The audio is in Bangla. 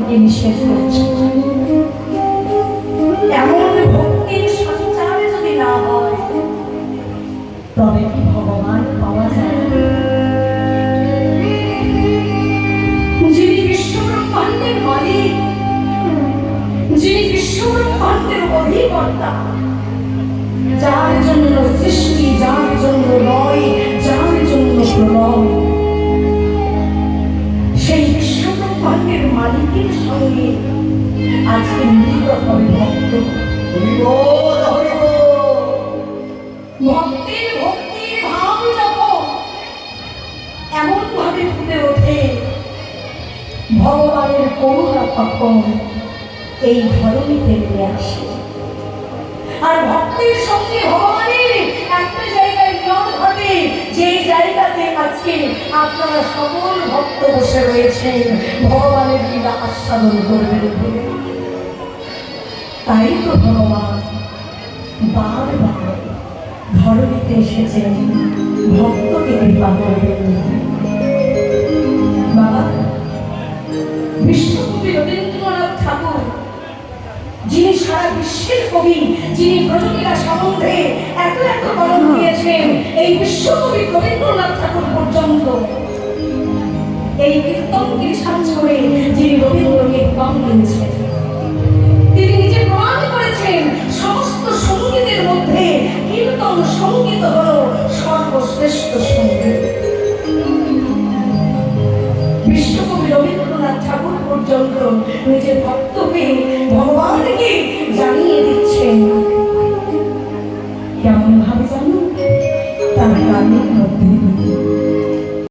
ভগবানকে নিষেধ করছে। এমন ভক্তির সঞ্চার যদি না হয় তবে কি ভগবান পাওয়া যায়? যিনি বিশ্বব্রহ্মাণ্ডের মালিক, যিনি বিশ্বব্রহ্মাণ্ডের অধিকর্তা, যার জন্য সৃষ্টি, যার জন্য লয়, যার জন্য প্রলয়, সেই বিশ্বব্রহ্মাণ্ডের মালিকের সঙ্গে আজকে মিলিত হবে ভক্ত। ভক্তের ভক্তির ভাব যখন এমন ভাবে ফুটে ওঠে, ভগবানের করুণা তখন এই ধরনীতে নেমে আসে। আর ভক্তের সঙ্গে ভগবানের একটা জায়গায় মিলন ঘটে, যে জায়গাতে আজকে আপনারা সকল ভক্ত বসে রয়েছেন ভগবানের লীলা আস্বাদন করবেন। তাই তো ভগবান বারবার ধরনীতে এসেছেন ভক্তকে কৃপা করবেন। বাবা, বিশ্বকবি রবীন্দ্রনাথ ঠাকুর, যিনি সারা বিশ্বের কবি, যিনি ব্রজলীলা সম্বন্ধে এত এত কলম দিয়েছেন, এই বিশ্বকবি রবীন্দ্রনাথ ঠাকুর পর্যন্ত এই কীর্তন কৃষাণ ছড়ে যিনি রবীন্দ্রনাথ কম দিয়েছেন, তিনি নিজে প্রমাণ করেছেন সমস্ত সঙ্গীতের মধ্যে কীর্তন সঙ্গীত হল সর্বশ্রেষ্ঠ সঙ্গীত। বিশ্বকবি রবীন্দ্রনাথ ঠাকুর পর্যন্ত নিজের ভক্তকে, ভগবানকে জানিয়ে দিচ্ছেন। কেমন ভাবে জানুন? তার গানের মধ্যে